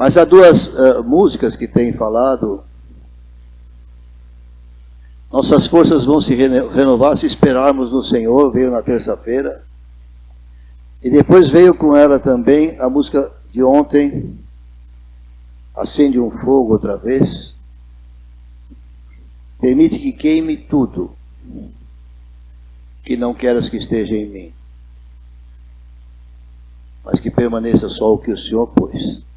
Mas há duas músicas que têm falado. Nossas forças vão se renovar se esperarmos no Senhor, veio na terça-feira. E depois veio com ela também a música de ontem, Acende um Fogo outra vez. Permite que queime tudo, que não queras que esteja em mim, mas que permaneça só o que o Senhor pôs.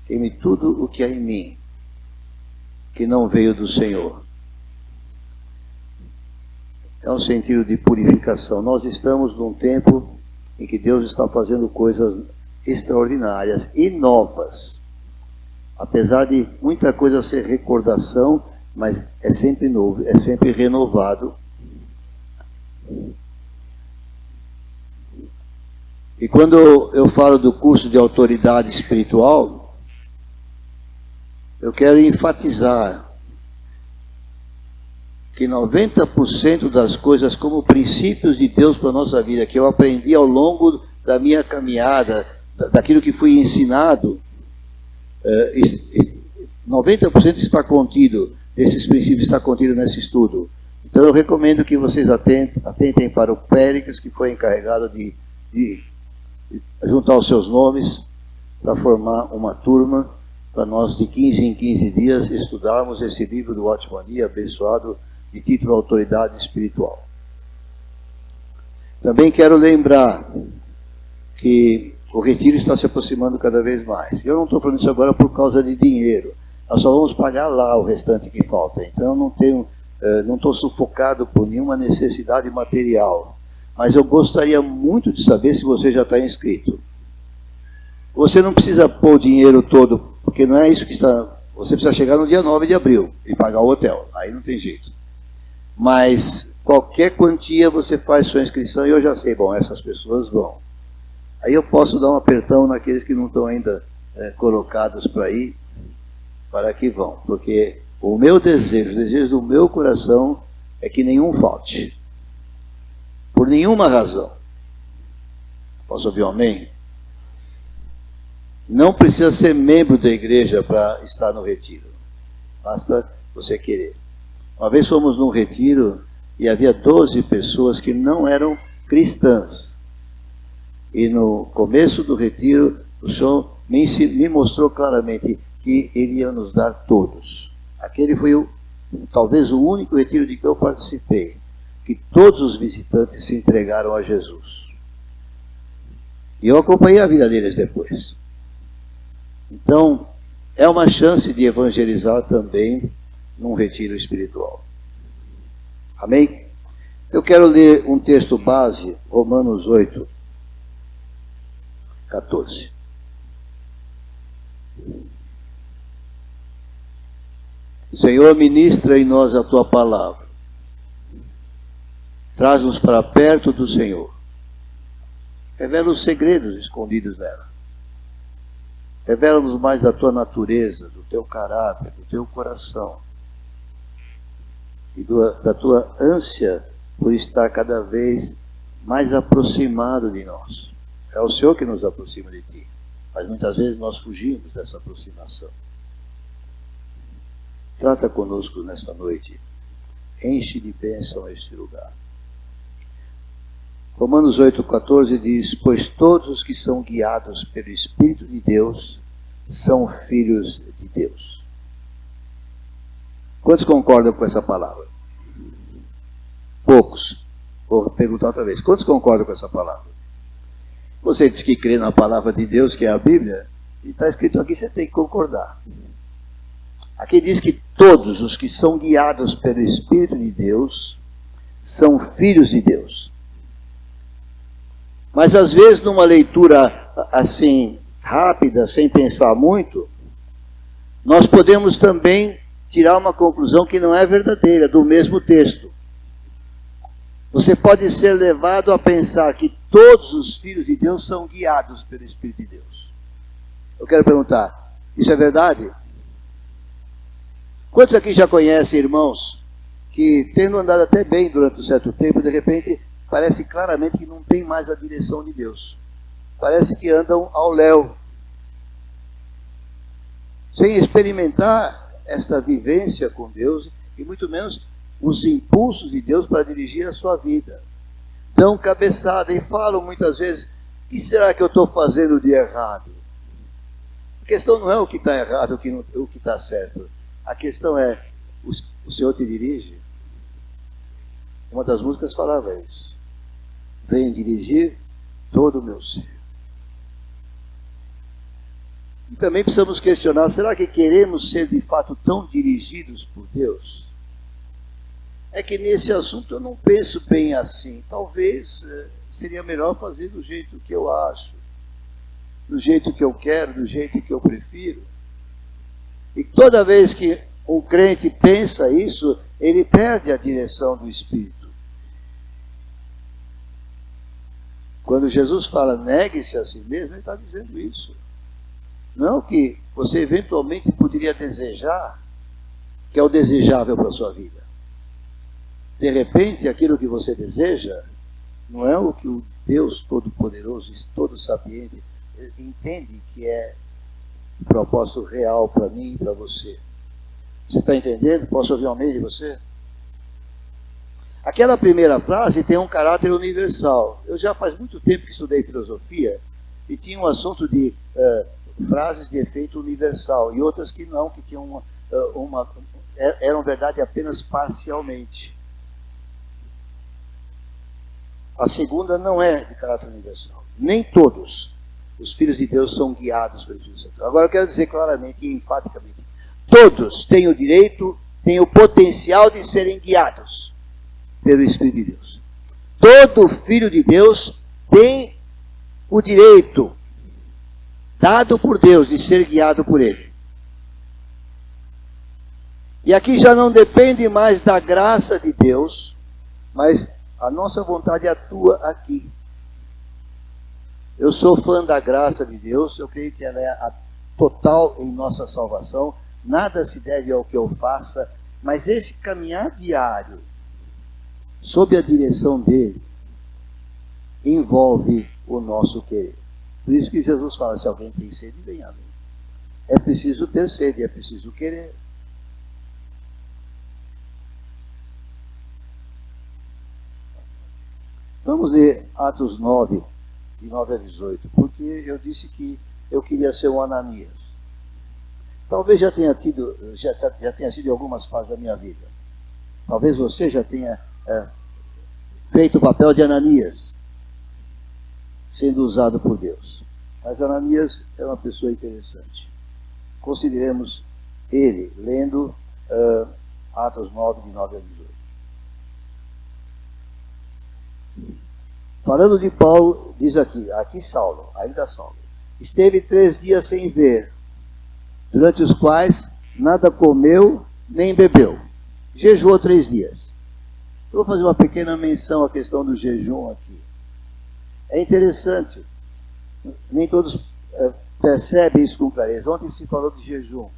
Queime tudo o que há em mim, que não veio do Senhor. É um sentido de purificação. Nós estamos num tempo em que Deus está fazendo coisas extraordinárias e novas. Apesar de muita coisa ser recordação, mas é sempre novo, é sempre renovado. E quando eu falo do curso de autoridade espiritual, eu quero enfatizar que 90% das coisas como princípios de Deus para a nossa vida, que eu aprendi ao longo da minha caminhada, daquilo que fui ensinado, 90% está contido, desses princípios está contido nesse estudo. Então eu recomendo que vocês atentem para o Péricles, que foi encarregado de juntar os seus nomes para formar uma turma, para nós de 15 em 15 dias estudarmos esse livro do Watchmania abençoado de título Autoridade Espiritual. Também quero lembrar que o retiro está se aproximando cada vez mais. Eu não estou falando isso agora por causa de dinheiro. Nós só vamos pagar lá o restante que falta. Então eu não estou sufocado por nenhuma necessidade material. Mas eu gostaria muito de saber se você já está inscrito. Você não precisa pôr o dinheiro todo, porque não é isso que está... Você precisa chegar no dia 9 de abril e pagar o hotel. Aí não tem jeito. Mas qualquer quantia você faz sua inscrição e eu já sei, bom, essas pessoas vão. Aí eu posso dar um apertão naqueles que não estão ainda colocados para ir, para que vão. Porque o meu desejo, o desejo do meu coração é que nenhum falte. Por nenhuma razão. Posso ouvir um amém? Não precisa ser membro da igreja para estar no retiro. Basta você querer. Uma vez fomos num retiro e havia 12 pessoas que não eram cristãs. E no começo do retiro, o Senhor me mostrou claramente que Ele ia nos dar todos. Aquele foi talvez o único retiro de que eu participei, que todos os visitantes se entregaram a Jesus. E eu acompanhei a vida deles depois. Então, é uma chance de evangelizar também num retiro espiritual. Amém? Eu quero ler um texto base, Romanos 8, 14. Senhor, ministra em nós a Tua palavra. Traz-nos para perto do Senhor. Revela os segredos escondidos nela. Revela-nos mais da Tua natureza, do Teu caráter, do Teu coração. E da Tua ânsia por estar cada vez mais aproximado de nós. É o Senhor que nos aproxima de Ti. Mas muitas vezes nós fugimos dessa aproximação. Trata conosco nesta noite. Enche de bênção este lugar. Romanos 8,14 diz: pois todos os que são guiados pelo Espírito de Deus são filhos de Deus. Quantos concordam com essa palavra? Poucos. Vou perguntar outra vez. Quantos concordam com essa palavra? Você diz que crê na palavra de Deus, que é a Bíblia, e está escrito aqui, você tem que concordar. Aqui diz que todos os que são guiados pelo Espírito de Deus são filhos de Deus. Mas às vezes numa leitura assim, rápida, sem pensar muito, nós podemos também tirar uma conclusão que não é verdadeira, do mesmo texto. Você pode ser levado a pensar que todos os filhos de Deus são guiados pelo Espírito de Deus. Eu quero perguntar, isso é verdade? Quantos aqui já conhecem irmãos que, tendo andado até bem durante um certo tempo, de repente, parece claramente que não tem mais a direção de Deus. Parece que andam ao léu. sem experimentar esta vivência com Deus e muito menos os impulsos de Deus para dirigir a sua vida. Dão cabeçada e falam muitas vezes: o que será que eu estou fazendo de errado? A questão não é o que está errado, o que está certo. A questão é: o Senhor te dirige? Uma das músicas falava isso. Venho dirigir todo o meu ser. E também precisamos questionar: será que queremos ser de fato tão dirigidos por Deus? É que nesse assunto eu não penso bem assim. Talvez seria melhor fazer do jeito que eu acho, do jeito que eu quero, do jeito que eu prefiro. E toda vez que um crente pensa isso, ele perde a direção do Espírito. Quando Jesus fala negue-se a si mesmo, ele está dizendo isso. Não é o que você eventualmente poderia desejar, que é o desejável para a sua vida. De repente, aquilo que você deseja não é o que o Deus Todo-Poderoso, Todo-Sapiente, entende que é o propósito real para mim e para você. Você está entendendo? Posso ouvir um amém de você? Aquela primeira frase tem um caráter universal. Eu já faz muito tempo que estudei filosofia e tinha um assunto de frases de efeito universal e outras que não, que tinham eram verdade apenas parcialmente. A segunda não é de caráter universal. Nem todos os filhos de Deus são guiados pelo Espírito Santo. Agora eu quero dizer claramente e enfaticamente: todos têm o direito, têm o potencial de serem guiados pelo Espírito de Deus. Todo filho de Deus tem o direito dado por Deus de ser guiado por Ele. E aqui já não depende mais da graça de Deus, mas a nossa vontade atua aqui. Eu sou fã da graça de Deus, eu creio que ela é a total em nossa salvação, nada se deve ao que eu faça, mas esse caminhar diário, sob a direção dele, envolve o nosso querer. Por isso que Jesus fala: se alguém tem sede, venha a mim. É preciso ter sede, é preciso querer. Vamos ler Atos 9, de 9 a 18, porque eu disse que eu queria ser um Ananias. Talvez já tenha sido em algumas fases da minha vida. Talvez você já tenha feito o papel de Ananias, sendo usado por Deus. Mas Ananias é uma pessoa interessante. Consideremos ele, lendo Atos 9, de 9 a 18. Falando de Paulo, diz aqui Saulo, ainda Saulo, esteve 3 dias sem ver, durante os quais nada comeu nem bebeu. Jejuou 3 dias. Eu vou fazer uma pequena menção à questão do jejum aqui. É interessante, nem todos percebem isso com clareza. Ontem se falou de jejum.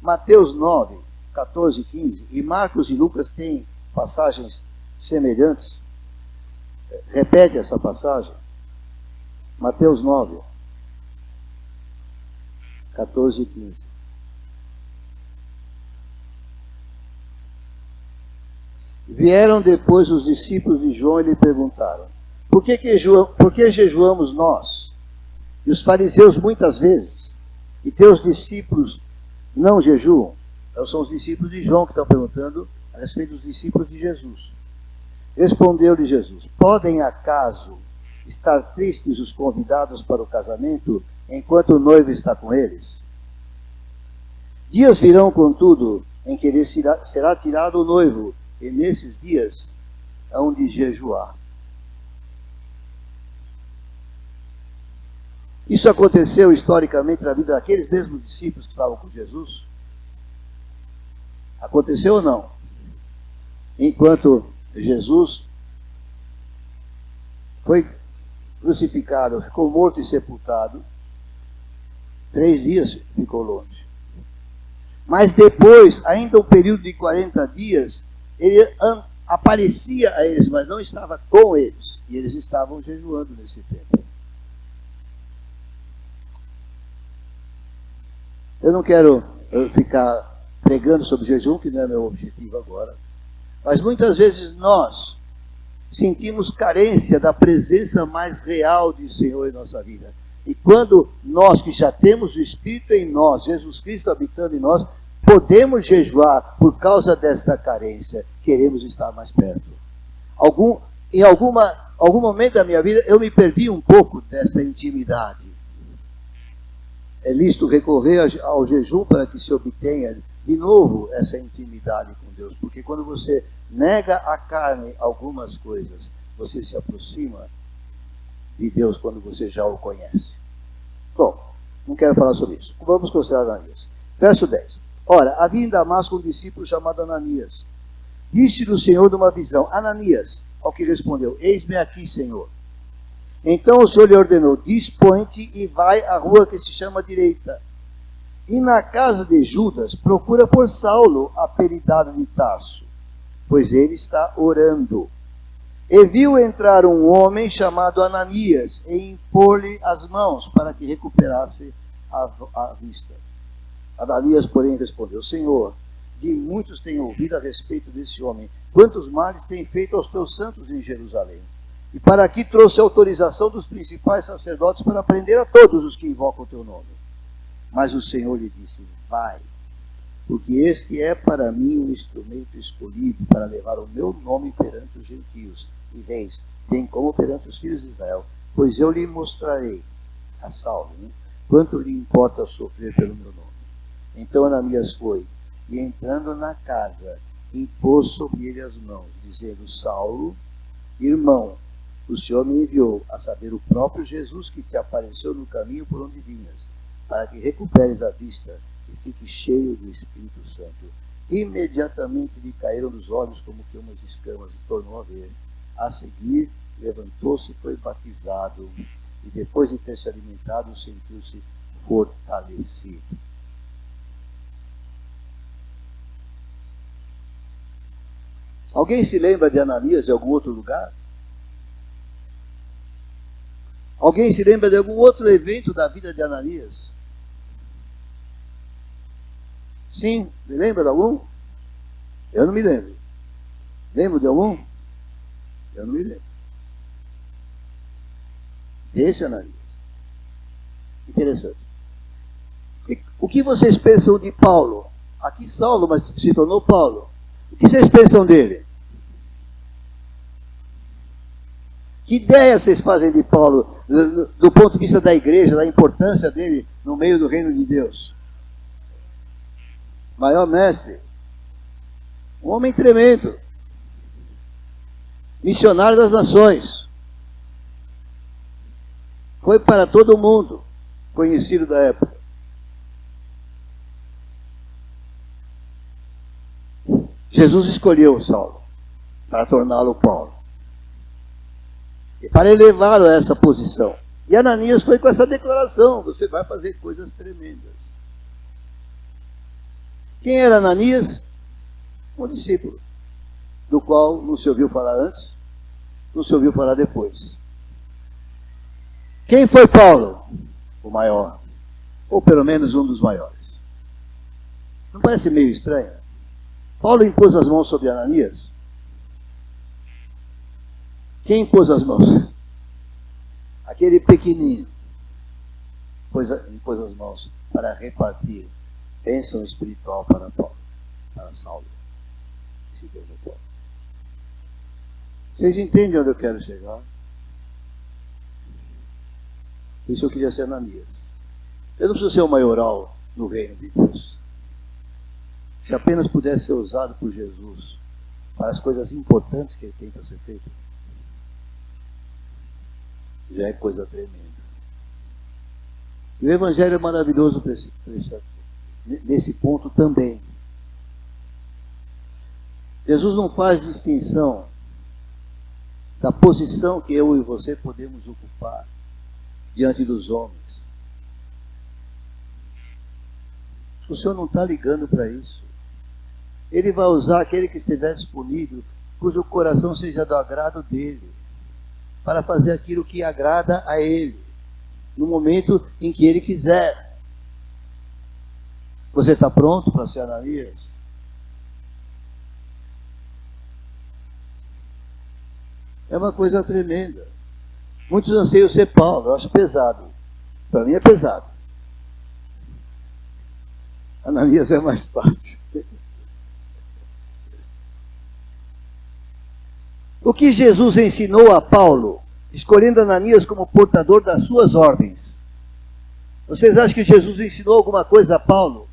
Mateus 9, 14 e 15, e Marcos e Lucas têm passagens semelhantes. Repete essa passagem. Mateus 9, 14 e 15. Vieram depois os discípulos de João e lhe perguntaram: por que jejuamos nós e os fariseus muitas vezes, e teus discípulos não jejuam? Então, são os discípulos de João que estão perguntando a respeito dos discípulos de Jesus. Respondeu-lhe Jesus: podem acaso estar tristes os convidados para o casamento, enquanto o noivo está com eles? Dias virão, contudo, em que lhe será tirado o noivo, e nesses dias hão de jejuar. Isso aconteceu historicamente na vida daqueles mesmos discípulos que estavam com Jesus? Aconteceu ou não? Enquanto Jesus foi crucificado, ficou morto e sepultado, 3 dias ficou longe. Mas depois, ainda um período de 40 dias, ele aparecia a eles, mas não estava com eles. E eles estavam jejuando nesse tempo. Eu não quero ficar pregando sobre jejum, que não é meu objetivo agora. Mas muitas vezes nós sentimos carência da presença mais real do Senhor em nossa vida. E quando nós que já temos o Espírito em nós, Jesus Cristo habitando em nós, podemos jejuar por causa desta carência, queremos estar mais perto. Em algum momento da minha vida eu me perdi um pouco desta intimidade. É lícito recorrer ao jejum para que se obtenha de novo essa intimidade com Deus, porque quando você nega à carne algumas coisas, você se aproxima de Deus quando você já o conhece. Bom, não quero falar sobre isso. Vamos considerar Ananias. Verso 10. Ora, havia em Damasco um discípulo chamado Ananias. Disse-lhe o Senhor numa visão: Ananias, ao que respondeu: Eis-me aqui, Senhor. Então o Senhor lhe ordenou: dispõe-te e vai à rua que se chama Direita. E na casa de Judas procura por Saulo, apelidado de Tarso, pois ele está orando. E viu entrar um homem chamado Ananias e impor-lhe as mãos para que recuperasse a vista. Ananias, porém, respondeu: Senhor, de muitos tenho ouvido a respeito desse homem, quantos males tem feito aos teus santos em Jerusalém. E para aqui trouxe autorização dos principais sacerdotes para prender a todos os que invocam o teu nome. Mas o Senhor lhe disse: vai, porque este é para mim um instrumento escolhido para levar o meu nome perante os gentios, e vês, bem como perante os filhos de Israel, pois eu lhe mostrarei, a Saulo, quanto lhe importa sofrer pelo meu nome. Então Ananias foi, e entrando na casa, impôs sobre ele as mãos, dizendo: Saulo, irmão, o Senhor me enviou, a saber, o próprio Jesus que te apareceu no caminho por onde vinhas, para que recuperes a vista e fique cheio do Espírito Santo. Imediatamente lhe caíram nos olhos como que umas escamas e tornou a ver. A seguir, levantou-se e foi batizado, e depois de ter se alimentado, sentiu-se fortalecido. Alguém se lembra de Ananias de algum outro lugar? Alguém se lembra de algum outro evento da vida de Ananias? Sim, me lembra de algum? Eu não me lembro. Lembro de algum? Eu não me lembro. Desse Ananias. Interessante. O que vocês pensam de Paulo? Aqui Saulo, mas se tornou Paulo. O que vocês pensam dele? Que ideia vocês fazem de Paulo, do ponto de vista da igreja, da importância dele no meio do reino de Deus? Maior mestre. Um homem tremendo. Missionário das nações. Foi para todo mundo conhecido da época. Jesus escolheu Saulo para torná-lo Paulo. E para elevá-lo a essa posição. E Ananias foi com essa declaração: você vai fazer coisas tremendas. Quem era Ananias? Um discípulo, do qual não se ouviu falar antes, não se ouviu falar depois. Quem foi Paulo? O maior, ou pelo menos um dos maiores. Não parece meio estranho? Paulo impôs as mãos sobre Ananias. Quem impôs as mãos? Aquele pequenino impôs as mãos para repartir bênção espiritual para Paulo, para Saulo. Vocês entendem onde eu quero chegar? Por isso eu queria ser Ananias. Eu não preciso ser o maioral no reino de Deus. Se apenas pudesse ser usado por Jesus para as coisas importantes que ele tem para ser feito, já é coisa tremenda. E o Evangelho é maravilhoso nesse ponto também. Jesus não faz distinção da posição que eu e você podemos ocupar diante dos homens. O Senhor não está ligando para isso. Ele vai usar aquele que estiver disponível, cujo coração seja do agrado dele, para fazer aquilo que agrada a ele, no momento em que ele quiser. Você está pronto para ser Ananias? É uma coisa tremenda. Muitos anseiam ser Paulo, eu acho pesado. Para mim é pesado. Ananias é mais fácil. O que Jesus ensinou a Paulo, escolhendo Ananias como portador das suas ordens? Vocês acham que Jesus ensinou alguma coisa a Paulo?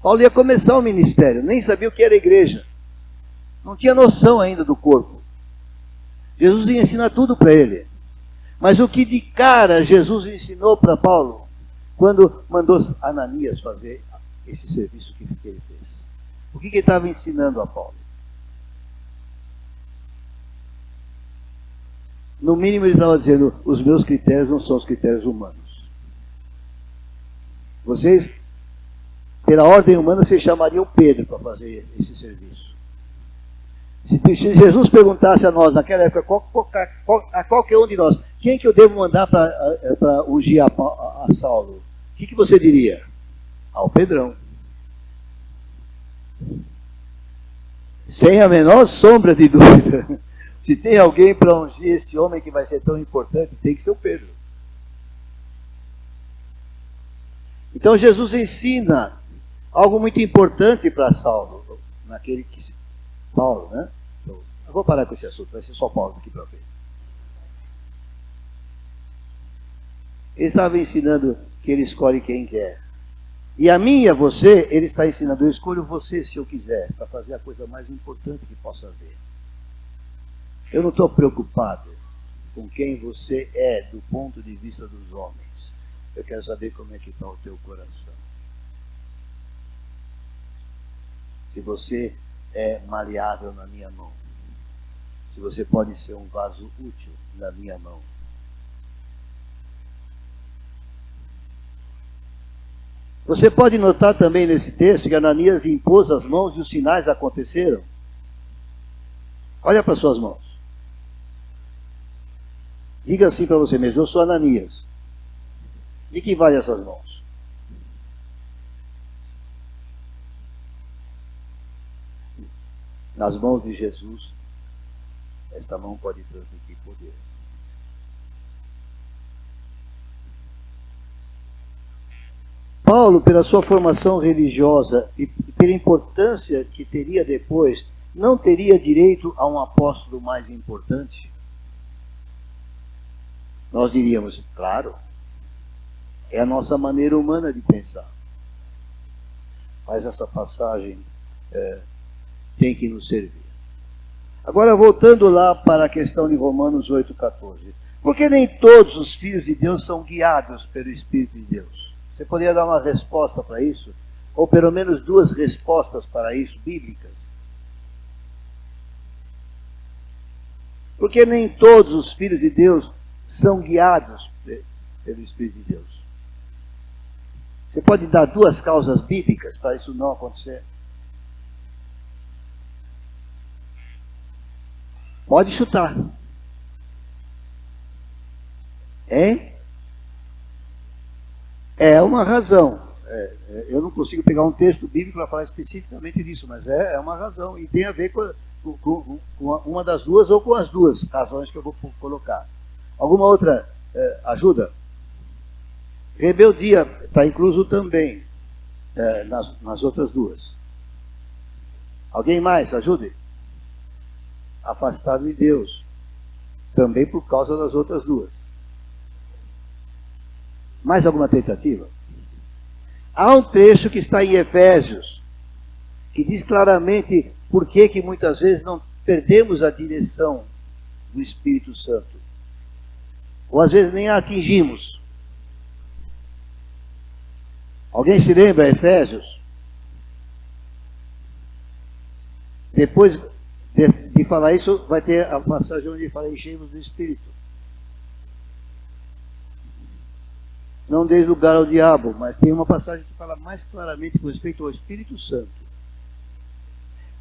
Paulo ia começar o ministério, nem sabia o que era igreja. Não tinha noção ainda do corpo. Jesus ia ensinar tudo para ele. Mas o que de cara Jesus ensinou para Paulo, quando mandou Ananias fazer esse serviço que ele fez? O que ele estava ensinando a Paulo? No mínimo ele estava dizendo, os meus critérios não são os critérios humanos. Vocês, pela ordem humana, vocês chamariam Pedro para fazer esse serviço. Se Jesus perguntasse a nós, naquela época, a qualquer um de nós, quem que eu devo mandar para ungir a Saulo? O que você diria? Ao Pedrão. Sem a menor sombra de dúvida. Se tem alguém para ungir esse homem que vai ser tão importante, tem que ser o Pedro. Então Jesus ensina algo muito importante para Saulo, Paulo, né? Eu vou parar com esse assunto, vai ser só Paulo daqui para frente. Ele estava ensinando que ele escolhe quem quer. E a mim e a você, ele está ensinando, eu escolho você se eu quiser, para fazer a coisa mais importante que possa haver. Eu não estou preocupado com quem você é do ponto de vista dos homens. Eu quero saber como é que está o teu coração. Se você é maleável na minha mão. Se você pode ser um vaso útil na minha mão. Você pode notar também nesse texto que Ananias impôs as mãos e os sinais aconteceram. Olha para suas mãos. Diga assim para você mesmo, eu sou Ananias. De que vale essas mãos? Nas mãos de Jesus, esta mão pode transmitir poder. Paulo, pela sua formação religiosa e pela importância que teria depois, não teria direito a um apóstolo mais importante? Nós diríamos, claro, é a nossa maneira humana de pensar. Mas essa passagem tem que nos servir. Agora, voltando lá para a questão de Romanos 8,14. Por que nem todos os filhos de Deus são guiados pelo Espírito de Deus? Você poderia dar uma resposta para isso? Ou pelo menos duas respostas para isso, bíblicas? Por que nem todos os filhos de Deus são guiados pelo Espírito de Deus? Você pode dar duas causas bíblicas para isso não acontecer? Pode chutar. Hein? É uma razão. Eu não consigo pegar um texto bíblico para falar especificamente disso, mas é uma razão. E tem a ver com uma das duas ou com as duas razões que eu vou colocar. Alguma outra ajuda? Rebeldia está incluso também nas outras duas. Alguém mais? Ajude. Afastado de Deus. Também por causa das outras duas. Mais alguma tentativa? Há um trecho que está em Efésios, que diz claramente por que muitas vezes não perdemos a direção do Espírito Santo. Ou às vezes nem a atingimos. Alguém se lembra, Efésios? Depois de falar isso, vai ter a passagem onde fala enchei-vos do Espírito. Não deis lugar ao diabo, mas tem uma passagem que fala mais claramente com respeito ao Espírito Santo.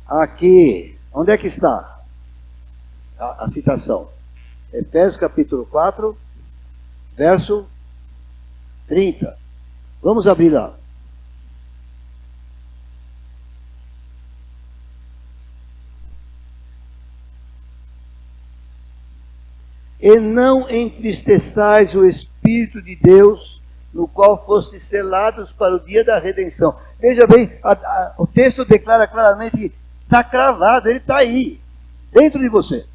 Aqui, onde é que está a citação? Efésios capítulo 4, verso 30. Vamos abrir lá. e não entristeçais o Espírito de Deus, no qual fostes selados para o dia da redenção. Veja bem, o texto declara claramente que está cravado, ele está aí, dentro de você.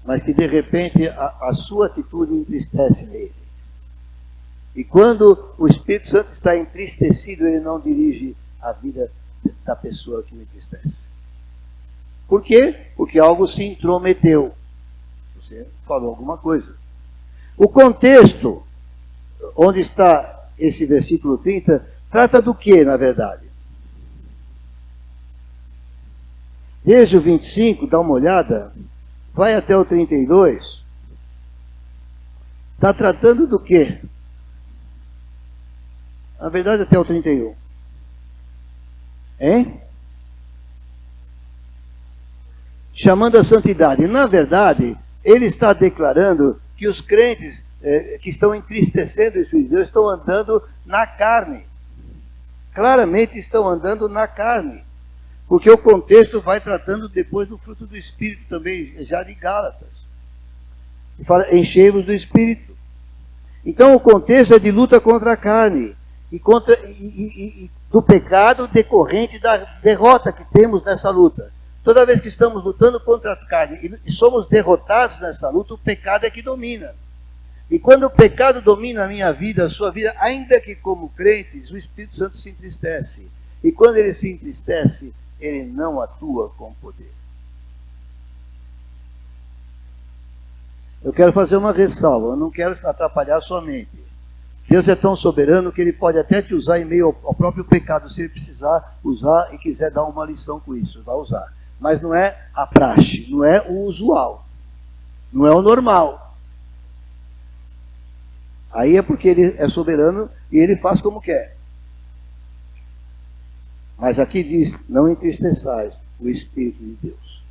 Mas que de repente a sua atitude entristece ele. E quando o Espírito Santo está entristecido, ele não dirige a vida da pessoa que o entristece. Por quê? Porque algo se intrometeu. Você falou alguma coisa. O contexto, onde está esse versículo 30, trata do que, na verdade? Desde o 25, dá uma olhada, vai até o 32. Está tratando do quê? Na verdade, até o 31. Hein? Chamando a santidade. Na verdade, ele está declarando que os crentes que estão entristecendo o Espírito de Deus estão andando na carne. Claramente estão andando na carne. Porque o contexto vai tratando depois do fruto do Espírito também, já de Gálatas. E fala, enchei-vos do Espírito. Então o contexto é de luta contra a carne. E do pecado decorrente da derrota que temos nessa luta. Toda vez que estamos lutando contra a carne e somos derrotados nessa luta, o pecado é que domina. E quando o pecado domina a minha vida, a sua vida, ainda que como crentes, o Espírito Santo se entristece. E quando ele se entristece, ele não atua com poder. Eu quero fazer uma ressalva, eu não quero atrapalhar a sua mente. Deus é tão soberano que ele pode até te usar em meio ao próprio pecado, se ele precisar usar e quiser dar uma lição com isso, vai usar. Mas não é a praxe, não é o usual, não é o normal. Aí é porque ele é soberano e ele faz como quer. Mas aqui diz, não entristeçais o Espírito de Deus.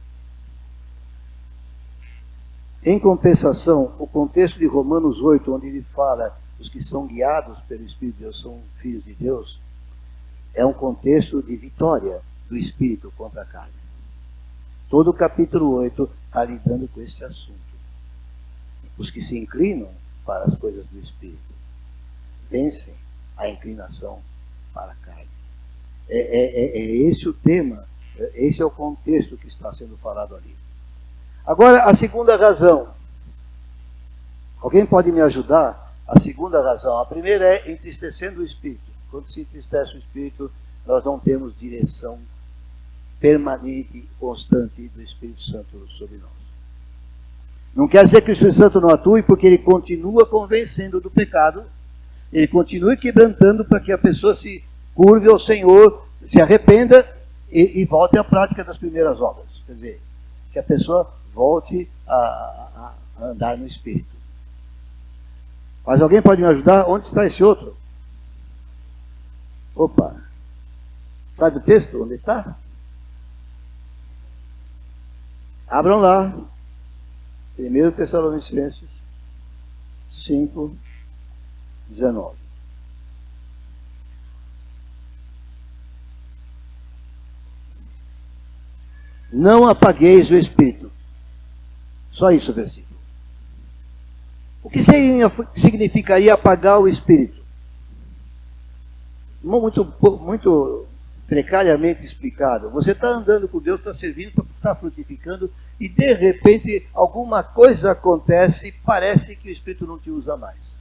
Em compensação, o contexto de Romanos 8, onde ele fala os que são guiados pelo Espírito de Deus são filhos de Deus, é um contexto de vitória do Espírito contra a carne. Todo o capítulo 8 está lidando com esse assunto. Os que se inclinam para as coisas do Espírito vencem a inclinação para a carne. É esse o tema, esse é o contexto que está sendo falado ali. Agora, a segunda razão. Alguém pode me ajudar? A segunda razão. A primeira é entristecendo o Espírito. Quando se entristece o Espírito, nós não temos direção permanente, constante do Espírito Santo sobre nós. Não quer dizer que o Espírito Santo não atue, porque ele continua convencendo do pecado, ele continua quebrantando para que a pessoa se curve ao Senhor, se arrependa e volte à prática das primeiras obras. Quer dizer, que a pessoa volte a andar no Espírito. Mas alguém pode me ajudar? Onde está esse outro? Opa! Sabe o texto? Onde está? Abram lá. 1 Tessalonicenses 5, 19. Não apagueis o Espírito. Só isso o versículo. O que significaria apagar o Espírito? Muito precariamente explicado. Você está andando com Deus, está servindo, está frutificando, e de repente alguma coisa acontece e parece que o Espírito não te usa mais.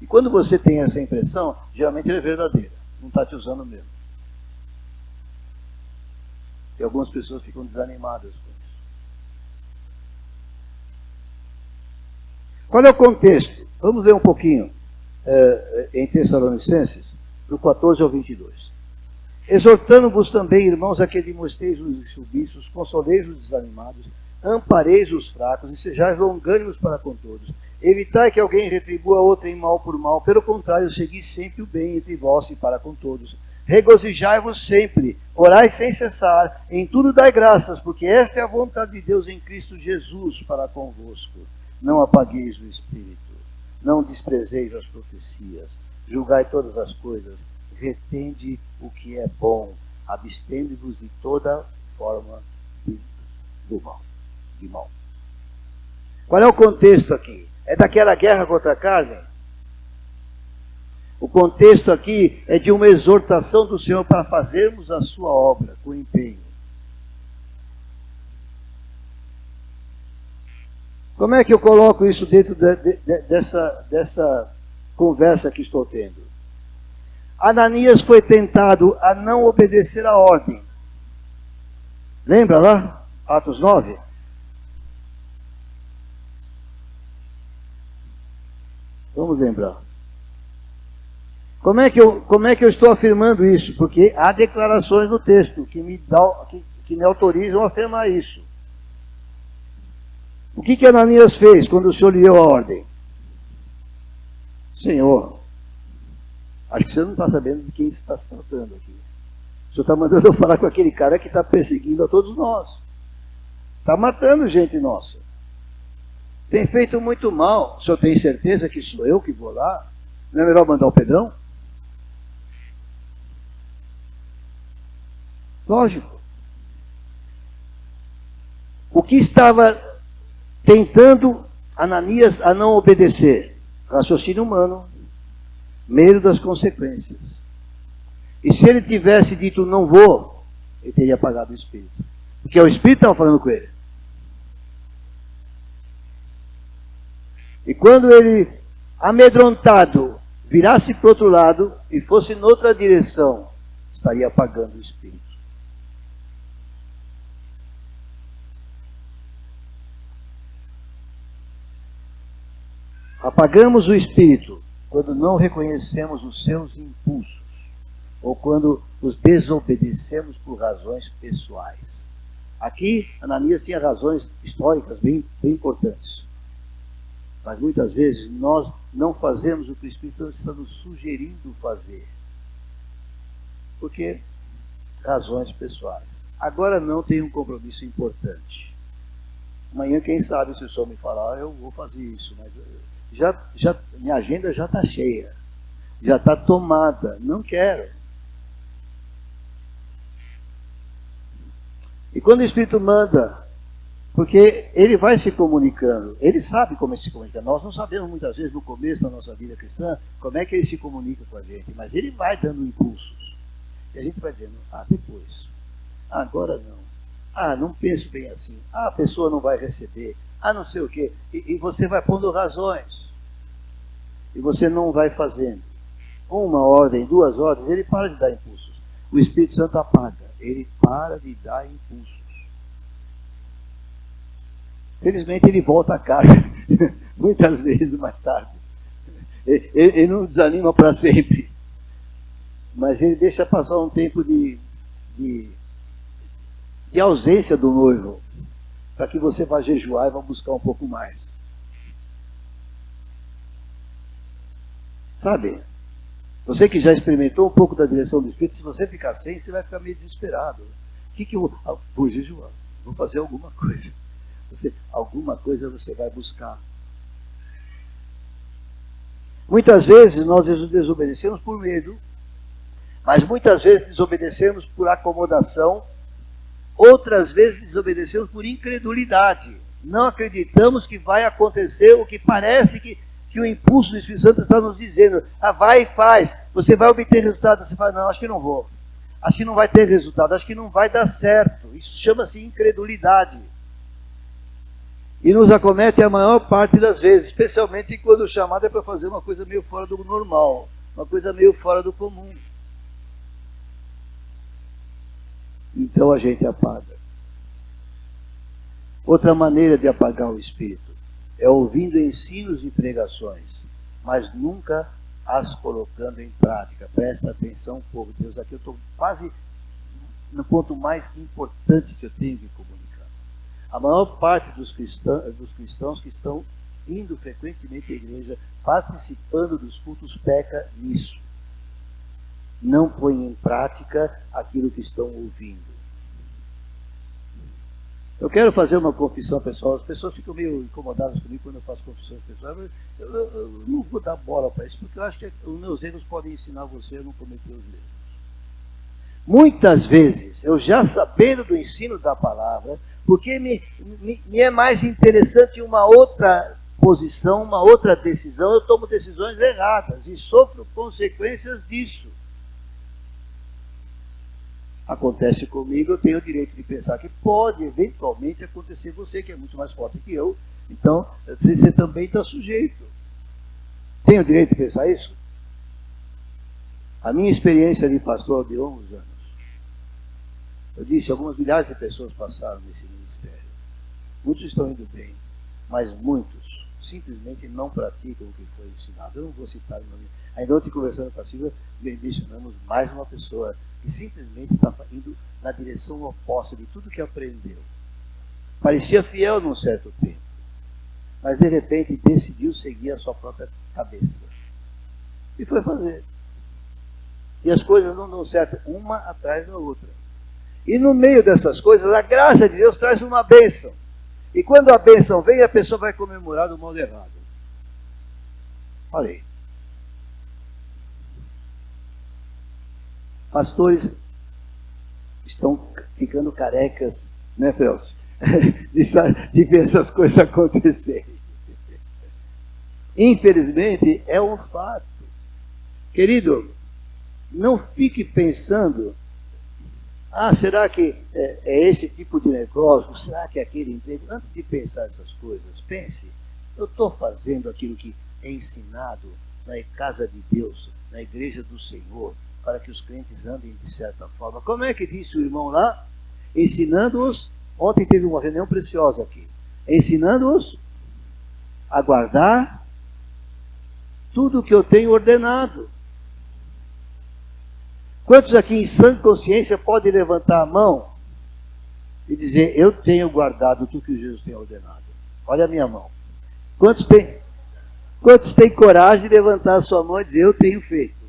E quando você tem essa impressão, geralmente ela é verdadeira, não está te usando mesmo. E algumas pessoas ficam desanimadas com isso. Qual é o contexto? Vamos ler um pouquinho em Tessalonicenses, do 14 ao 22. Exortando-vos também, irmãos, a que admoesteis os submissos, consoleis os desanimados, ampareis os fracos e sejais longânimos para com todos. Evitai que alguém retribua outro em mal por mal, pelo contrário, segui sempre o bem entre vós e para com todos. Regozijai-vos sempre, orai sem cessar, em tudo dai graças, porque esta é a vontade de Deus em Cristo Jesus para convosco. Não apagueis o Espírito, não desprezeis as profecias, julgai todas as coisas, retende o que é bom, abstende-vos de toda forma de do mal, de mal. Qual é o contexto aqui? É daquela guerra contra a carne? O contexto aqui é de uma exortação do Senhor para fazermos a sua obra com empenho. Como é que eu coloco isso dentro dessa conversa que estou tendo? Ananias foi tentado a não obedecer a ordem. Lembra lá? Atos 9? Vamos lembrar. Como é que eu estou afirmando isso? Porque há declarações no texto que me autorizam a afirmar isso. O que Ananias fez quando o Senhor lhe deu a ordem? Senhor, acho que você não está sabendo de quem está se tratando aqui. O Senhor está mandando eu falar com aquele cara que está perseguindo a todos nós. Está matando gente nossa. Tem feito muito mal. O Senhor tem certeza que sou eu que vou lá? Não é melhor mandar o Pedrão? Lógico. O que estava tentando Ananias a não obedecer? Raciocínio humano, medo das consequências. E se ele tivesse dito não vou, ele teria apagado o Espírito. Porque o Espírito estava falando com ele. E quando ele, amedrontado, virasse para o outro lado e fosse noutra direção, estaria apagando o Espírito. Apagamos o Espírito quando não reconhecemos os seus impulsos ou quando os desobedecemos por razões pessoais. Aqui, Ananias tinha razões históricas bem importantes. Mas muitas vezes nós não fazemos o que o Espírito está nos sugerindo fazer. Porque razões pessoais. Agora não tem um compromisso importante. Amanhã, quem sabe, se o Senhor me falar, eu vou fazer isso, mas minha agenda já está cheia, já está tomada, não quero. E quando o Espírito manda, porque ele vai se comunicando, ele sabe como ele se comunica. Nós não sabemos muitas vezes no começo da nossa vida cristã como é que ele se comunica com a gente, mas ele vai dando impulsos. E a gente vai dizendo, depois, agora não, não penso bem assim, a pessoa não vai receber, não sei o quê, e você vai pondo razões, e você não vai fazendo. Uma ordem, 2 ordens, ele para de dar impulsos. O Espírito Santo apaga, ele para de dar impulsos. Felizmente ele volta a carga, muitas vezes mais tarde. Ele não desanima para sempre, mas ele deixa passar um tempo de ausência do noivo, para que você vá jejuar e vá buscar um pouco mais. Sabe? Você que já experimentou um pouco da direção do Espírito, se você ficar sem, você vai ficar meio desesperado. O que eu vou? Vou jejuar, vou fazer alguma coisa. Alguma coisa você vai buscar. Muitas vezes nós desobedecemos por medo, mas muitas vezes desobedecemos por acomodação. Outras vezes desobedecemos por incredulidade. Não acreditamos que vai acontecer o que parece que o impulso do Espírito Santo está nos dizendo. Vai e faz, você vai obter resultado. Você fala, não, acho que não vou. Acho que não vai ter resultado, acho que não vai dar certo. Isso chama-se incredulidade. E nos acomete a maior parte das vezes, especialmente quando o chamado é para fazer uma coisa meio fora do normal, uma coisa meio fora do comum. Então a gente apaga. Outra maneira de apagar o Espírito é ouvindo ensinos e pregações, mas nunca as colocando em prática. Presta atenção, povo de Deus. Aqui eu estou quase no ponto mais importante que eu tenho que comunicar. A maior parte dos cristãos que estão indo frequentemente à igreja, participando dos cultos, peca nisso. Não põem em prática aquilo que estão ouvindo. Eu quero fazer uma confissão pessoal. As pessoas ficam meio incomodadas comigo quando eu faço confissões pessoais. Eu não vou dar bola para isso, porque eu acho que os meus erros podem ensinar você a não cometer os mesmos. Muitas vezes, eu já sabendo do ensino da palavra, porque me é mais interessante uma outra posição, uma outra decisão. Eu tomo decisões erradas e sofro consequências disso. Acontece comigo, eu tenho o direito de pensar que pode eventualmente acontecer você, que é muito mais forte que eu. Então, você também está sujeito. Tem o direito de pensar isso? A minha experiência de pastor de longos anos, eu disse, algumas milhares de pessoas passaram nesse ministério. Muitos estão indo bem, mas muitos simplesmente não praticam o que foi ensinado. Eu não vou citar o nome. Ainda ontem, conversando com a Silvia, mencionamos mais uma pessoa que simplesmente está indo na direção oposta de tudo que aprendeu. Parecia fiel num certo tempo, mas de repente decidiu seguir a sua própria cabeça. E foi fazer. E as coisas não dão certo, uma atrás da outra. E no meio dessas coisas, a graça de Deus traz uma bênção. E quando a bênção vem, a pessoa vai comemorar do modo errado. Falei. Pastores estão ficando carecas, né, Felcio? De ver essas coisas acontecerem. Infelizmente, é um fato. Querido, não fique pensando, será que é esse tipo de negócio? Será que é aquele emprego? Antes de pensar essas coisas, pense, eu estou fazendo aquilo que é ensinado na casa de Deus, na igreja do Senhor, para que os crentes andem de certa forma. Como é que disse o irmão lá? Ensinando-os, ontem teve uma reunião preciosa aqui, ensinando-os a guardar tudo o que eu tenho ordenado. Quantos aqui em sã consciência podem levantar a mão e dizer, eu tenho guardado tudo que Jesus tem ordenado? Olha a minha mão. Quantos têm coragem de levantar a sua mão e dizer, eu tenho feito?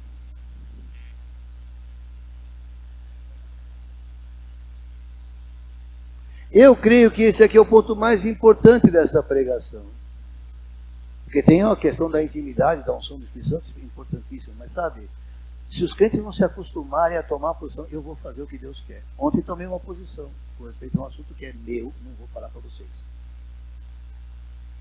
Eu creio que esse aqui é o ponto mais importante dessa pregação. Porque tem a questão da intimidade, da unção do Espírito Santo, importantíssimo. Mas sabe, se os crentes não se acostumarem a tomar a posição, eu vou fazer o que Deus quer. Ontem tomei uma posição com respeito a um assunto que é meu, não vou falar para vocês.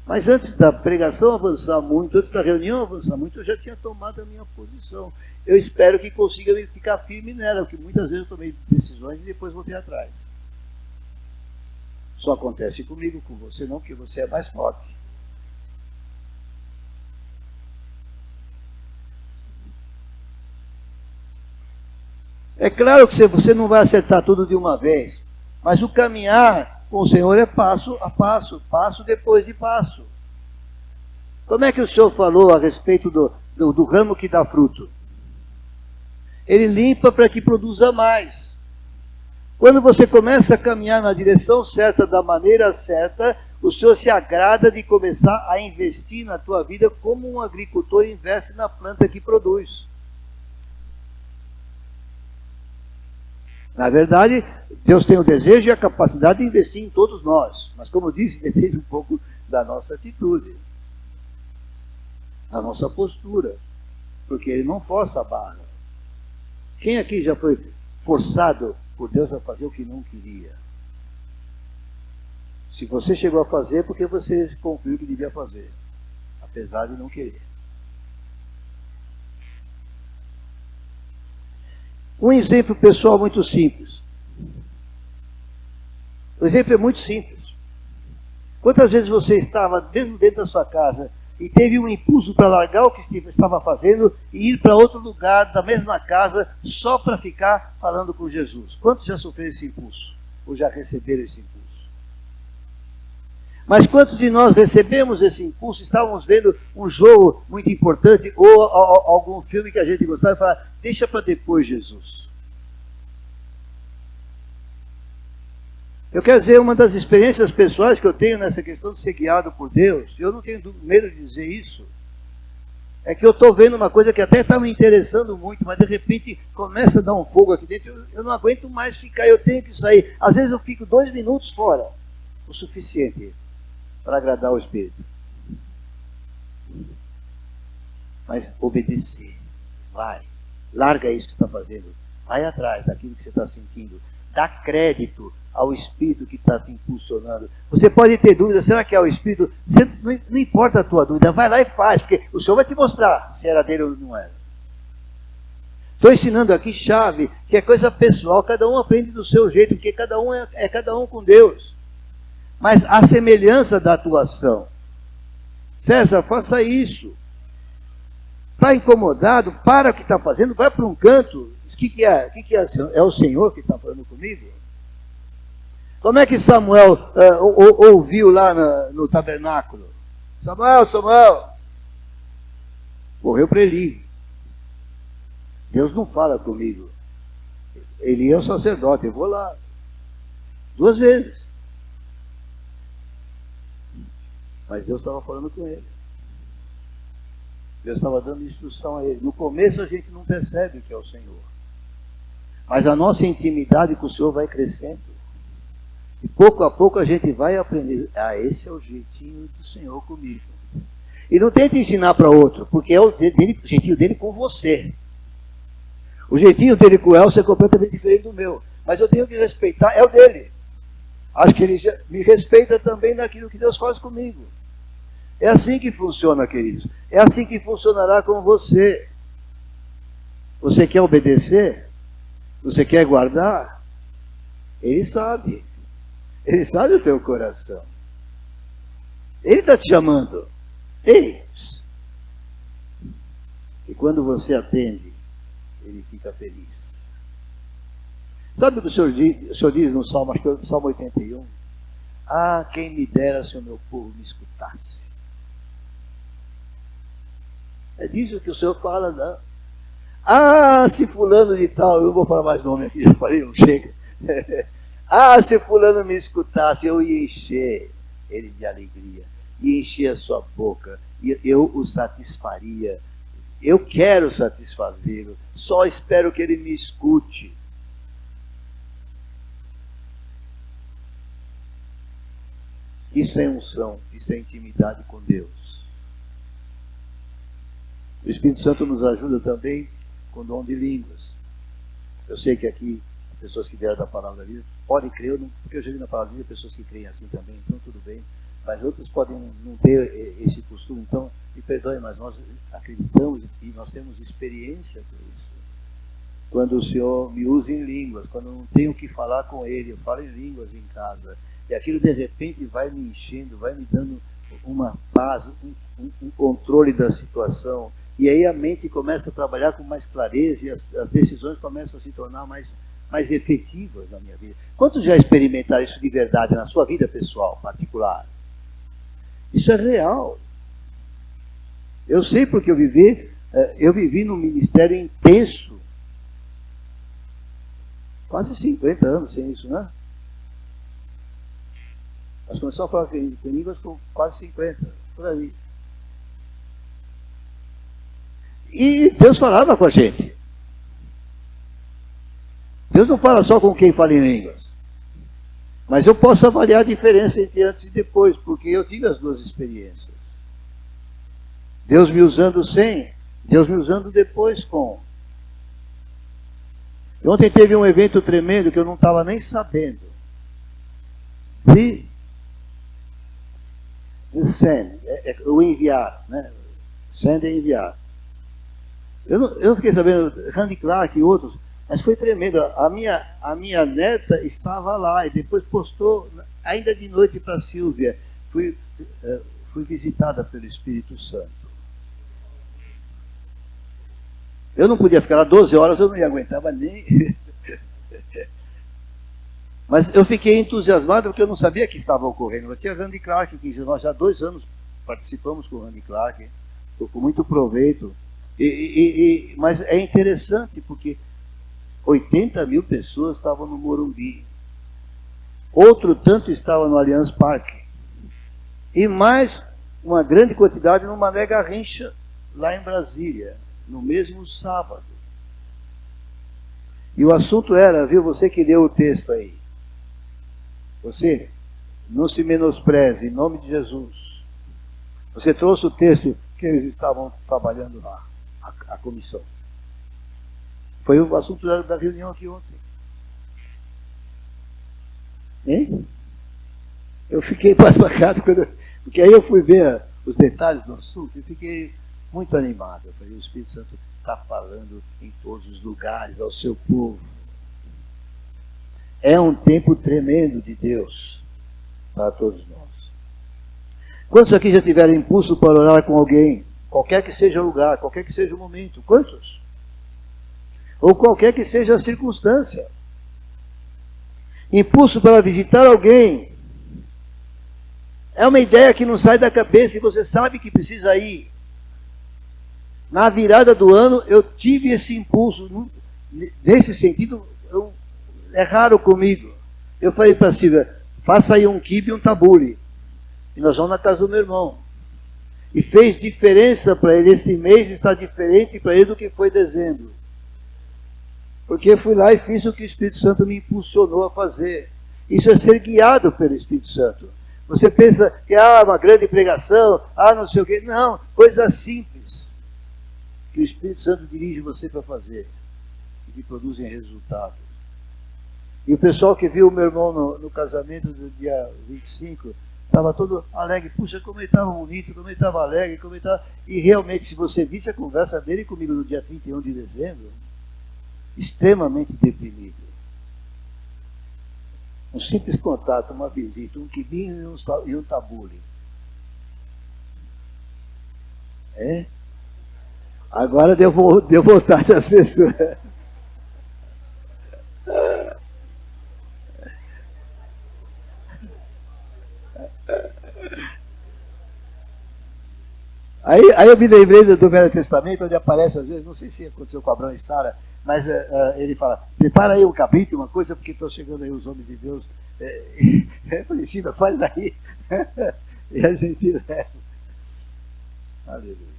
Mas antes da pregação avançar muito, antes da reunião avançar muito, eu já tinha tomado a minha posição. Eu espero que consiga ficar firme nela, porque muitas vezes eu tomei decisões e depois voltei atrás. Só acontece comigo, com você não, porque você é mais forte. É claro que você não vai acertar tudo de uma vez, mas o caminhar com o Senhor é passo a passo, passo depois de passo. Como é que o Senhor falou a respeito do ramo que dá fruto? Ele limpa para que produza mais. Quando você começa a caminhar na direção certa, da maneira certa, o Senhor se agrada de começar a investir na tua vida como um agricultor investe na planta que produz. Na verdade, Deus tem o desejo e a capacidade de investir em todos nós. Mas, como eu disse, depende um pouco da nossa atitude, da nossa postura. Porque Ele não força a barra. Quem aqui já foi forçado por Deus a fazer o que não queria? Se você chegou a fazer, é porque você concluiu que devia fazer, apesar de não querer. Um exemplo pessoal muito simples. O exemplo é muito simples. Quantas vezes você estava mesmo dentro da sua casa e teve um impulso para largar o que estava fazendo e ir para outro lugar da mesma casa só para ficar falando com Jesus? Quantos já sofreram esse impulso? Ou já receberam esse impulso? Mas quantos de nós recebemos esse impulso, estávamos vendo um jogo muito importante ou algum filme que a gente gostava e falava, deixa para depois, Jesus. Eu quero dizer, uma das experiências pessoais que eu tenho nessa questão de ser guiado por Deus, eu não tenho medo de dizer isso, é que eu estou vendo uma coisa que até está me interessando muito, mas de repente começa a dar um fogo aqui dentro, eu não aguento mais ficar, eu tenho que sair. Às vezes eu fico 2 minutos fora, o suficiente para agradar o Espírito. Mas obedecer, vai, larga isso que você está fazendo, vai atrás daquilo que você está sentindo, dá crédito ao Espírito que está te impulsionando. Você pode ter dúvida, será que é o Espírito? Não importa a tua dúvida, vai lá e faz, porque o Senhor vai te mostrar se era dele ou não era. Estou ensinando aqui chave, que é coisa pessoal, cada um aprende do seu jeito, porque cada um é cada um com Deus. Mas a semelhança da atuação. César, faça isso. Está incomodado? Para o que está fazendo, vai para um canto. O que é? É o Senhor que está falando comigo? Como é que Samuel ouviu lá no tabernáculo? Samuel, Samuel. Correu para Eli. Deus não fala comigo. Eli é o sacerdote, eu vou lá. 2 vezes. Mas Deus estava falando com ele. Deus estava dando instrução a ele. No começo a gente não percebe que é o Senhor. Mas a nossa intimidade com o Senhor vai crescendo. E pouco a pouco a gente vai aprender. Ah, esse é o jeitinho do Senhor comigo. E não tente ensinar para outro, porque é o jeitinho dele com você. O jeitinho dele com o Elcio é completamente diferente do meu. Mas eu tenho que respeitar, é o dele. Acho que ele me respeita também naquilo que Deus faz comigo. É assim que funciona, queridos. É assim que funcionará com você. Você quer obedecer? Você quer guardar? Ele sabe. Ele sabe o teu coração. Ele está te chamando. Ei! E quando você atende, ele fica feliz. Sabe o que o Senhor diz no Salmo, acho que é o Salmo 81? Ah, quem me dera se o meu povo me escutasse. É disso que o Senhor fala, não. Ah, se fulano de tal, eu não vou falar mais nome aqui, já falei, não chega. Ah, se fulano me escutasse, eu ia encher ele de alegria, ia encher a sua boca, eu o satisfaria. Eu quero satisfazê-lo, só espero que ele me escute. Isso é unção, isso é intimidade com Deus. O Espírito Santo nos ajuda também com o dom de línguas. Eu sei que aqui, pessoas que vieram da palavra da vida, podem crer, porque eu já vi na palavra da vida pessoas que creem assim também, então tudo bem. Mas outras podem não ter esse costume, então me perdoe, mas nós acreditamos e nós temos experiência com isso. Quando o Senhor me usa em línguas, quando eu não tenho o que falar com Ele, eu falo em línguas em casa, e aquilo de repente vai me enchendo, vai me dando uma paz, um controle da situação, e aí a mente começa a trabalhar com mais clareza e as decisões começam a se tornar mais efetivas na minha vida. Quantos já experimentaram isso de verdade na sua vida pessoal, particular? Isso é real. Eu sei porque eu vivi num ministério intenso. Quase 50 anos sem isso, né? Nós começamos a falar com línguas com quase 50, por aí. E Deus falava com a gente. Deus não fala só com quem fala em línguas. Mas eu posso avaliar a diferença entre antes e depois, porque eu tive as 2 experiências. Deus me usando sem, Deus me usando depois com. E ontem teve um evento tremendo que eu não estava nem sabendo. Sim. Send, o enviar, né? Send é enviar. Eu fiquei sabendo, Randy Clark e outros, mas foi tremendo. A minha neta estava lá e depois postou, ainda de noite, para a Silvia. Fui visitada pelo Espírito Santo. Eu não podia ficar lá 12 horas, eu não ia aguentar nem. Mas eu fiquei entusiasmado porque eu não sabia que estava ocorrendo. Eu tinha Randy Clark, que nós já há 2 anos participamos com o Randy Clark, com muito proveito. Mas é interessante porque 80 mil pessoas estavam no Morumbi. Outro tanto estava no Allianz Parque. E mais uma grande quantidade numa mega rincha lá em Brasília, no mesmo sábado. E o assunto era, viu, você que leu o texto aí. Você não se menospreze, em nome de Jesus. Você trouxe o texto que eles estavam trabalhando lá, a comissão. Foi o assunto da reunião aqui ontem. Hein? Eu fiquei pasmado porque aí eu fui ver os detalhes do assunto e fiquei muito animado. Eu falei, o Espírito Santo está falando em todos os lugares ao seu povo. É um tempo tremendo de Deus para todos nós. Quantos aqui já tiveram impulso para orar com alguém? Qualquer que seja o lugar, qualquer que seja o momento. Quantos? Ou qualquer que seja a circunstância. Impulso para visitar alguém. É uma ideia que não sai da cabeça e você sabe que precisa ir. Na virada do ano eu tive esse impulso. Nesse sentido, é raro comigo. Eu falei para a Silvia, faça aí um quibe e um tabule. E nós vamos na casa do meu irmão. E fez diferença para ele. Este mês está diferente para ele do que foi dezembro. Porque eu fui lá e fiz o que o Espírito Santo me impulsionou a fazer. Isso é ser guiado pelo Espírito Santo. Você pensa que uma grande pregação, não sei o quê. Não, coisa simples. Que o Espírito Santo dirige você para fazer. E que produzem resultado. E o pessoal que viu o meu irmão no casamento do dia 25, estava todo alegre. Puxa, como ele estava bonito, como ele estava alegre, como ele estava... E realmente, se você visse a conversa dele comigo no dia 31 de dezembro, extremamente deprimido. Um simples contato, uma visita, um quibinho e um tabule. É? Agora deu vontade das pessoas. Aí eu me lembrei do Velho Testamento, onde aparece às vezes, não sei se aconteceu com Abraão e Sara, mas ele fala, prepara aí um cabrito, uma coisa, porque estão chegando aí os homens de Deus. Eu falei, Silvia, faz aí. E a gente leva. Aleluia.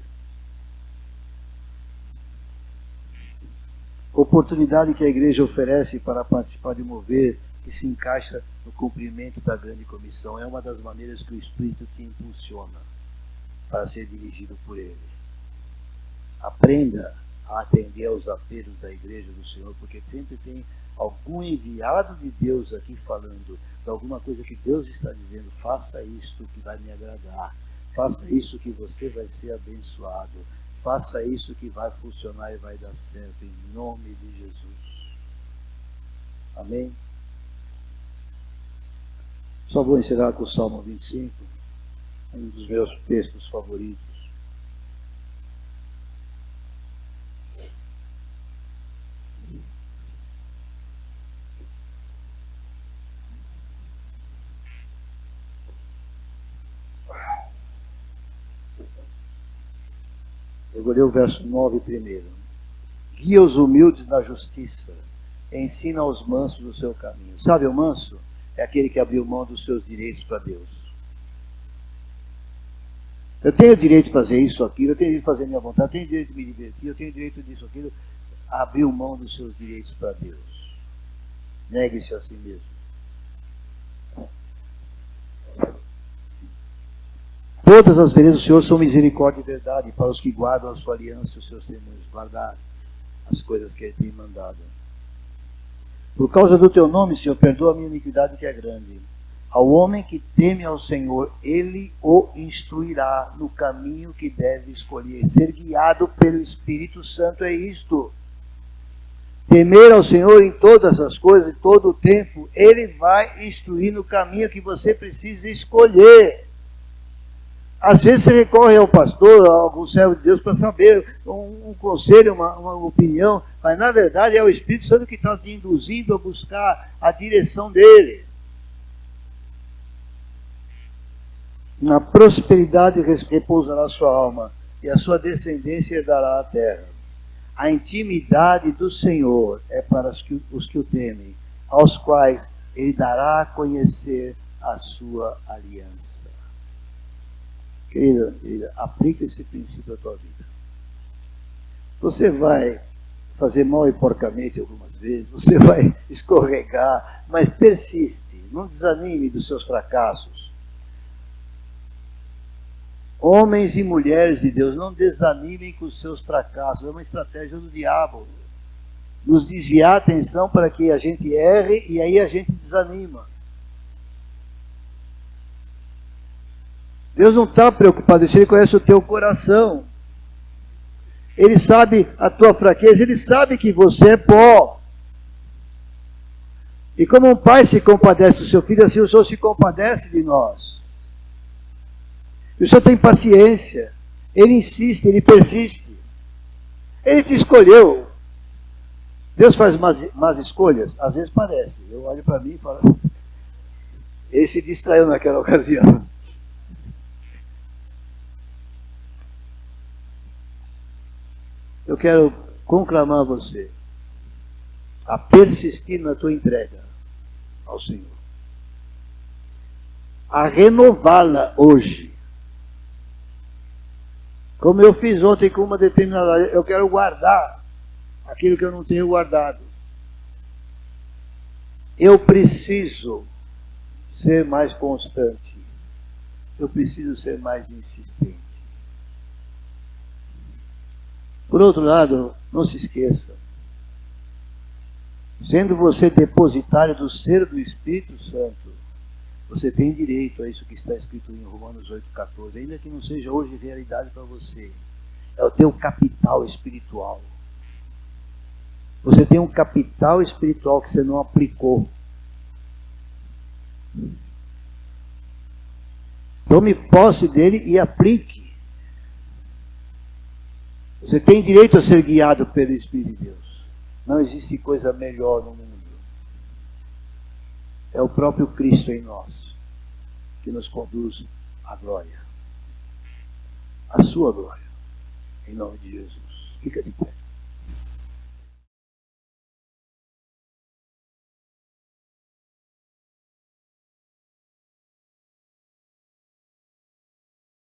Oportunidade que a igreja oferece para participar de um mover que se encaixa no cumprimento da grande comissão. É uma das maneiras que o Espírito te impulsiona para ser dirigido por ele. Aprenda a atender aos apelos da igreja do Senhor, porque sempre tem algum enviado de Deus aqui falando de alguma coisa que Deus está dizendo, faça isto que vai me agradar, faça isso que você vai ser abençoado, faça isso que vai funcionar e vai dar certo, em nome de Jesus. Amém? Só vou encerrar com o Salmo 25, um dos meus textos favoritos. Eu vou ler o verso 9 primeiro. Guia os humildes na justiça, ensina aos mansos o seu caminho. Sabe o manso? É aquele que abriu mão dos seus direitos para Deus. Eu tenho direito de fazer isso, aquilo, eu tenho direito de fazer a minha vontade, eu tenho direito de me divertir, eu tenho direito disso, aquilo. Abriu mão dos seus direitos para Deus. Negue-se a si mesmo. Todas as veredas do Senhor são misericórdia e verdade para os que guardam a sua aliança e os seus temores. Guardar as coisas que Ele tem mandado. Por causa do teu nome, Senhor, perdoa a minha iniquidade que é grande. Ao homem que teme ao Senhor, Ele o instruirá no caminho que deve escolher. Ser guiado pelo Espírito Santo é isto. Temer ao Senhor em todas as coisas, em todo o tempo, Ele vai instruir no caminho que você precisa escolher. Às vezes você recorre ao pastor, a algum servo de Deus, para saber um conselho, uma opinião, mas na verdade é o Espírito Santo que está te induzindo a buscar a direção dele. Na prosperidade repousará a sua alma, e a sua descendência herdará a terra. A intimidade do Senhor é para os que o temem, aos quais Ele dará a conhecer a sua aliança. Querida, aplica esse princípio à tua vida. Você vai fazer mal e porcamente algumas vezes, você vai escorregar, mas persiste, não desanime dos seus fracassos. Homens e mulheres de Deus, não desanimem com os seus fracassos, é uma estratégia do diabo. Nos desviar a atenção para que a gente erre e aí a gente desanima. Deus não está preocupado isso, Ele conhece o teu coração. Ele sabe a tua fraqueza, Ele sabe que você é pó. E como um pai se compadece do seu filho, assim o Senhor se compadece de nós. E o Senhor tem paciência. Ele insiste, Ele persiste. Ele te escolheu. Deus faz más escolhas? Às vezes parece. Eu olho para mim e falo... Ele se distraiu naquela ocasião. Eu quero conclamar você a persistir na tua entrega ao Senhor. A renová-la hoje. Como eu fiz ontem com uma determinada área, eu quero guardar aquilo que eu não tenho guardado. Eu preciso ser mais constante. Eu preciso ser mais insistente. Por outro lado, não se esqueça, sendo você depositário do ser do Espírito Santo, você tem direito a isso que está escrito em Romanos 8,14, ainda que não seja hoje realidade para você. É o teu capital espiritual. Você tem um capital espiritual que você não aplicou. Tome posse dele e aplique. Você tem direito a ser guiado pelo Espírito de Deus. Não existe coisa melhor no mundo. É o próprio Cristo em nós que nos conduz à glória. A sua glória. Em nome de Jesus. Fica de pé.